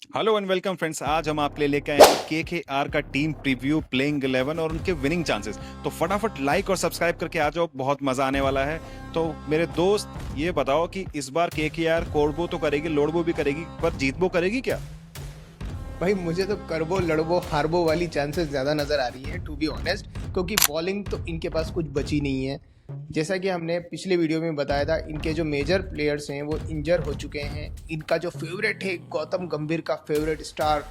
Hello and welcome friends. आज हम आपके लिए लेकर आए हैं केकेआर का टीम प्रीव्यू, प्लेइंग 11 और उनके विनिंग चांसेस। तो फटाफट लाइक और सब्सक्राइब करके आ जाओ, बहुत मजा आने वाला है। तो मेरे दोस्त, ये बताओ कि इस बार केकेआर कोडबो तो करेगी, लोडबो भी करेगी, पर जीतबो करेगी क्या? भाई मुझे तो करबो लड़बो हारबो वाली चांसेस ज़्यादा नज़र आ रही है टू बी ऑनेस्ट, क्योंकि बॉलिंग तो इनके पास कुछ बची नहीं है। जैसा कि हमने पिछले वीडियो में बताया था, इनके जो मेजर प्लेयर्स हैं वो इंजर हो चुके हैं। इनका जो फेवरेट है गौतम गंभीर का फेवरेट स्टार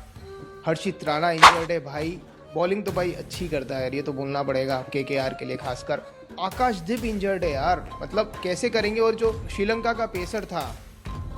हर्षित राणा इंजर्ड है भाई। बॉलिंग तो भाई अच्छी करता है यार, ये तो बोलना पड़ेगा केकेआर के लिए खासकर। आकाशदीप इंजर्ड है यार, मतलब कैसे करेंगे। और जो श्रीलंका का पेसर था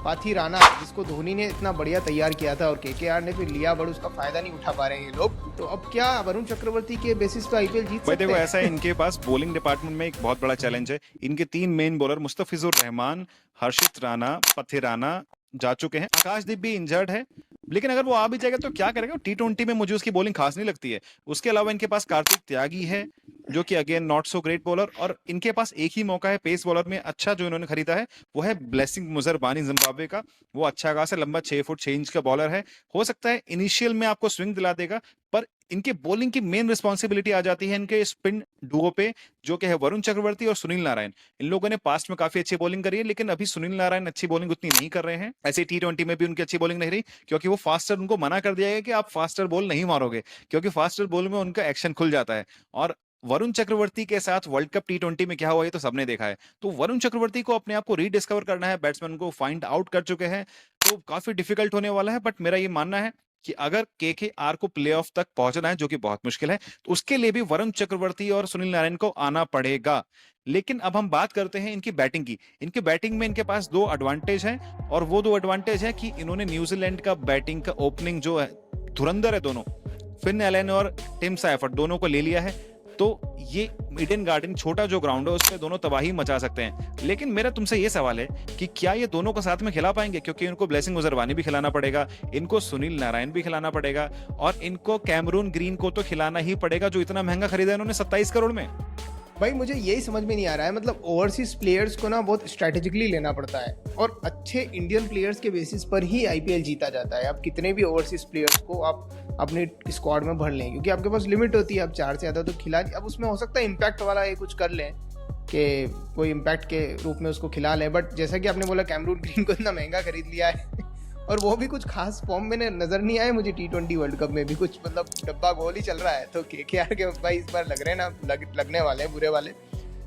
पाथी राणा, जिसको धोनी ने इतना बढ़िया तैयार किया था और केकेआर ने फिर लिया, बट उसका फायदा नहीं उठा पा रहे हैं ये लोग। तो अब क्या वरुण चक्रवर्ती के बेसिस पे आईपीएल जीत भाई सकते देखो, हैं? ऐसा है, इनके पास बॉलिंग डिपार्टमेंट में एक बहुत बड़ा चैलेंज है। इनके तीन मेन बॉलर मुस्तफिजुर रहमान, हर्षित राणा, पथे राणा जा चुके हैं। आकाशदीप भी इंजर्ड है, लेकिन अगर वो आ भी जाएगा तो क्या करेगा? T20 में मुझे उसकी बॉलिंग खास नहीं लगती है। उसके अलावा इनके पास कार्तिक त्यागी है, जो कि again not so great bowler. और इनके पास एक ही मौका है पेस बॉलर में अच्छा जो इन्होंने खरीदा है, वो है ब्लेसिंग मुजरबानी जिम्बाब्वे का। वो अच्छा खासा लंबा 6 फुट 6 इंच का बॉलर है। हो सकता है इनिशियल में आपको स्विंग दिला देगा, पर इनके बॉलिंग की मेन रिस्पॉन्सिबिलिटी आ जाती है इनके स्पिन डुओ पे, जो कि है वरुण चक्रवर्ती और सुनील नारायण। इन लोगों ने पास्ट में काफी अच्छी बॉलिंग करी है, लेकिन अभी सुनील नारायण अच्छी बॉलिंग उतनी नहीं कर रहे हैं। ऐसे T20 में भी उनकी अच्छी बॉलिंग नहीं रही, क्योंकि वो फास्टर, उनको मना कर दिया गया कि आप फास्टर बॉल नहीं मारोगे, क्योंकि फास्टर बॉल में उनका एक्शन खुल जाता है। और वरुण चक्रवर्ती के साथ वर्ल्ड कप T20 में क्या हुआ ये तो सबने देखा है। तो वरुण चक्रवर्ती को अपने आप को रीडिस्कवर करना है, बैट्समैन को फाइंड आउट कर चुके हैं, तो काफी डिफिकल्ट होने वाला है। बट मेरा ये मानना है कि अगर केकेआर को प्लेऑफ तक पहुंचना है, जो कि बहुत मुश्किल है, तो उसके लिए भी वरुण चक्रवर्ती और सुनील नारायण को आना पड़ेगा। लेकिन अब हम बात करते हैं इनकी बैटिंग की। इनकी बैटिंग में इनके पास दो एडवांटेज हैं, और वो दो एडवांटेज है कि इन्होंने न्यूजीलैंड का बैटिंग का ओपनिंग जो है, धुरंधर है दोनों, फिन एलन और टिम साइफर्ट, दोनों को ले लिया है। तो ये ईडन गार्डन छोटा जो ग्राउंड है, उस पे दोनों तबाही मचा सकते हैं। लेकिन मेरा तुमसे ये सवाल है कि क्या ये दोनों को साथ में खिला पाएंगे? क्योंकि इनको ब्लेसिंग मुजरवानी भी खिलाना पड़ेगा, इनको सुनील नारायण भी खिलाना पड़ेगा, और इनको कैमरून ग्रीन को तो खिलाना ही पड़ेगा, जो इतना महंगा खरीदा इन्होंने 27 करोड़ में। भाई मुझे यही समझ में नहीं आ रहा है, मतलब ओवरसीज प्लेयर्स को ना बहुत स्ट्रैटेजिकली लेना पड़ता है, और अच्छे इंडियन प्लेयर्स के बेसिस पर ही आईपीएल जीता जाता है। आप कितने भी ओवरसीज प्लेयर्स को आप अपने स्क्वाड में भर लें, क्योंकि आपके पास लिमिट होती है, आप 4 से ज़्यादा तो खिला। अब उसमें हो सकता है इम्पैक्ट वाला ये कुछ कर लें कि कोई इम्पैक्ट के रूप में उसको खिला लें। बट जैसा कि आपने बोला, कैमरून ग्रीन को इतना महंगा खरीद लिया है और वो भी कुछ खास फॉर्म में नजर नहीं आए मुझे। T20 वर्ल्ड कप में भी कुछ मतलब डब्बा गोल ही चल रहा है। तो केकेआर के भाई इस बार लग रहे हैं ना, लगने वाले हैं बुरे वाले।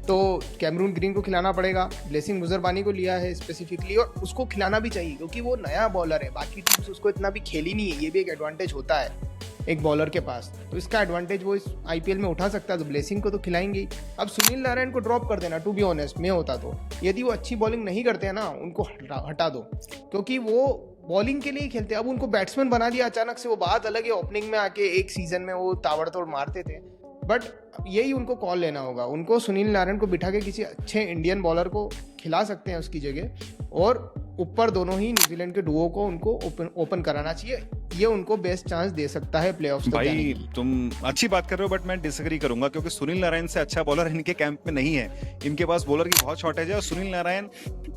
तो कैमरून ग्रीन को खिलाना पड़ेगा। ब्लेसिंग मुजरबानी को लिया है स्पेसिफिकली, और उसको खिलाना भी चाहिए क्योंकि वो नया बॉलर है, बाकी टीम्स उसको इतना भी खेली नहीं है। ये भी एक एडवांटेज होता है एक बॉलर के पास, तो इसका एडवांटेज वो इस आईपीएल में उठा सकता है। तो ब्लेसिंग को तो खिलाएंगे ही। अब सुनील नारायण को ड्रॉप कर देना, टू बी ऑनेस्ट मैं होता तो, यदि वो अच्छी बॉलिंग नहीं करते हैं ना, उनको हटा दो, क्योंकि वो बॉलिंग के लिए ही खेलते हैं। अब उनको बैट्समैन बना दिया अचानक से, वो बात अलग है। ओपनिंग में आके एक सीजन में वो ताबड़तोड़ मारते थे, बट यही उनको कॉल लेना होगा। उनको सुनील नारायण को बिठा के किसी अच्छे इंडियन बॉलर को खिला सकते हैं उसकी जगह, और ऊपर दोनों ही न्यूजीलैंड के डुओ को उनको ओपन कराना चाहिए। ये उनको बेस्ट चांस दे सकता है प्लेऑफ्स तक जाने भाई की। तुम अच्छी बात कर रहे हो, बट मैं डिसएग्री करूंगा, क्योंकि सुनील नारायण से अच्छा बॉलर इनके कैंप में नहीं है। इनके पास बॉलर की बहुत शॉर्टेज है, और सुनील नारायण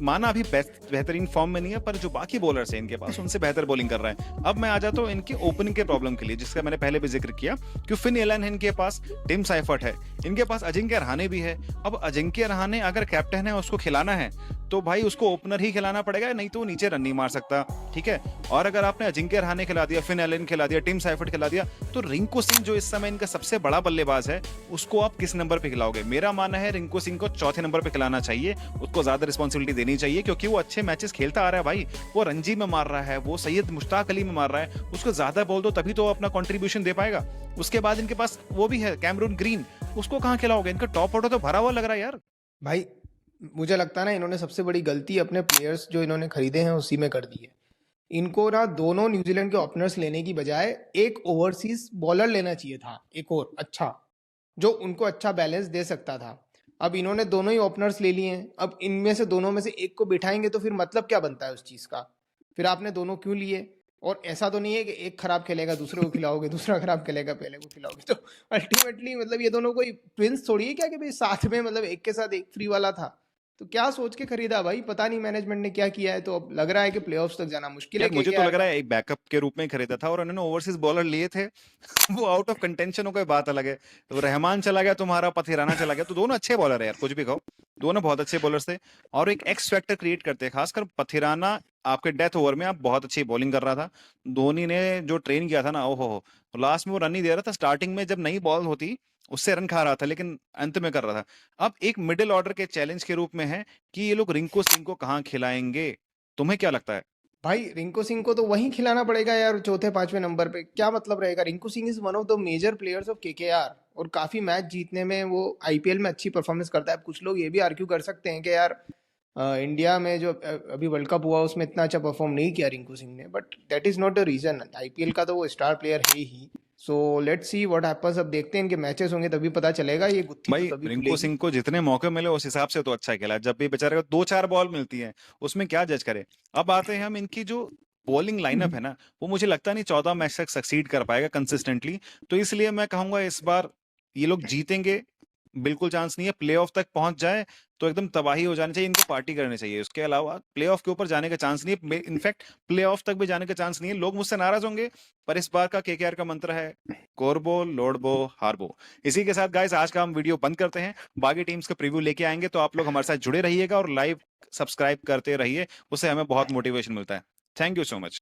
माना अभी बेहतरीन फॉर्म में नहीं है, पर जो बाकी बॉलर्स हैं इनके पास, उनसे बेहतर बॉलिंग कर रहा है। अब मैं आ जाता हूँ इनके ओपनिंग के प्रॉब्लम के लिए, जिसका मैंने पहले भी जिक्र किया कि फिन एलन है इनके पास, टिम साइफर्ट है, इनके पास अजिंक्य रहाणे भी है। अब अजिंक्य रहाणे अगर कैप्टन है, उसको खिलाना है तो भाई उसको ओपनर ही खिलाना पड़ेगा, नहीं तो वो नीचे रन नहीं मार सकता। ठीक है, और अगर आपने अजिंक्य रहाणे खिला दिया, फिन एलन खिला दिया, टिम साइफर्ट खिला दिया, तो रिंकू सिंह जो इस समय इनका सबसे बड़ा बल्लेबाज है, उसको आप किस नंबर पे खिलाओगे? मेरा मानना है रिंकू सिंह को चौथे नंबर पे खिलाना चाहिए। उसको ज्यादा रिस्पॉन्सिबिलिटी देनी चाहिए, क्योंकि वो अच्छे मैचेस खेलता आ रहा है भाई। वो रणजी में मार रहा है, वो सैयद मुश्ताक अली में मार रहा है, उसको ज्यादा बोल दो तभी तो वो अपना कॉन्ट्रीब्यूशन दे पाएगा। उसके बाद इनके पास वो भी है कैमरून ग्रीन, उसको कहाँ खिलाओगे? इनका टॉप ऑर्डर तो भरा हुआ लग रहा है यार। भाई मुझे लगता है ना, इन्होंने सबसे बड़ी गलती अपने प्लेयर्स जो इन्होंने खरीदे हैं उसी में कर दी है। इनको ना दोनों न्यूजीलैंड के ओपनर्स लेने की बजाय एक ओवरसीज बॉलर लेना चाहिए था, एक और अच्छा, जो उनको अच्छा बैलेंस दे सकता था। अब इन्होंने दोनों ही ओपनर्स ले लिए हैं। अब इनमें से दोनों में से एक को बिठाएंगे तो फिर मतलब क्या बनता है उस चीज़ का? फिर आपने दोनों क्यों लिए? और ऐसा तो नहीं है कि एक खराब खेलेगा दूसरे को खिलाओगे, दूसरा खराब खेलेगा पहले को खिलाओगे। तो अल्टीमेटली मतलब ये दोनों कोई ट्विंस थोड़ी है क्या कि भाई साथ में, मतलब एक के साथ एक फ्री वाला था। तो क्या सोच के खरीदा भाई, पता नहीं मैनेजमेंट ने क्या किया है, तो अब लग रहा है कि प्लेऑफ्स तक जाना मुश्किल है यार मुझे तो केकेआर लग का। रहा है एक बैकअप के रूप में ही खरीदा था, और उन्होंने ओवरसीज बॉलर लिए थे वो आउट ऑफ कंटेंशन हो गए, बात अलग है। तो रहमान चला गया तुम्हारा, पथिराना चला गया, तो दोनों अच्छे बॉलर है यार, कुछ भी कहो, दोनों बहुत अच्छे बॉलर्स थे और एक एक्स फैक्टर क्रिएट करते हैं। खासकर पथिराना आपके डेथ ओवर में आप बहुत अच्छी बॉलिंग कर रहा था। धोनी ने जो ट्रेन किया था ना, ओहो हो, लास्ट में वो रन नहीं दे रहा था, स्टार्टिंग में जब नई बॉल होती उससे रन खा रहा था, लेकिन अंत में कर रहा था। अब एक मिडिल ऑर्डर के चैलेंज के रूप में है कि ये लोग रिंकू सिंह को कहाँ खिलाएंगे, तुम्हें क्या लगता है? भाई रिंकू सिंह को तो वहीं खिलाना पड़ेगा यार, चौथे पांचवें नंबर पे क्या मतलब रहेगा। Rinku Singh is one of the major players of KKR, और काफी मैच जीतने में वो आईपीएल में अच्छी परफॉर्मेंस करता है। अब कुछ लोग ये भी आर्ग्यू कर सकते हैं कि यार इंडिया में जो अभी वर्ल्ड कप हुआ उसमें इतना अच्छा परफॉर्म नहीं किया रिंकू सिंह ने, but that is not the reason. IPL का तो वो स्टार प्लेयर है ही। So let's see what happens. अब देखते हैं, इनके मैचेस होंगे तभी पता चलेगा, ये गुत्थी तो भाई तभी रिंकू खुलेगी। सिंह को जितने मौके मिले उस हिसाब से तो अच्छा खेला, जब भी बेचारे को दो चार बॉल मिलती है उसमें क्या जज करे। अब आते हैं हम इनकी जो बॉलिंग लाइनअप है ना, वो मुझे लगता नहीं 14 मैच तक सक्सीड कर पाएगा कंसिस्टेंटली। तो इसलिए मैं कहूंगा इस बार ये लोग जीतेंगे, बिल्कुल चांस नहीं है। प्लेऑफ तक पहुंच जाए तो एकदम तबाही हो जानी चाहिए, इनको पार्टी करनी चाहिए। उसके अलावा प्लेऑफ के ऊपर जाने का चांस नहीं है, इनफैक्ट प्लेऑफ तक भी जाने का चांस नहीं है। लोग मुझसे नाराज होंगे, पर इस बार का केकेआर का मंत्र है कोरबो लोडबो हारबो। इसी के साथ गाइस आज का हम वीडियो बंद करते हैं, बाकी टीम्स का प्रीव्यू लेके आएंगे, तो आप लोग हमारे साथ जुड़े रहिएगा और लाइव सब्सक्राइब करते रहिए, उससे हमें बहुत मोटिवेशन मिलता है। Thank you so much.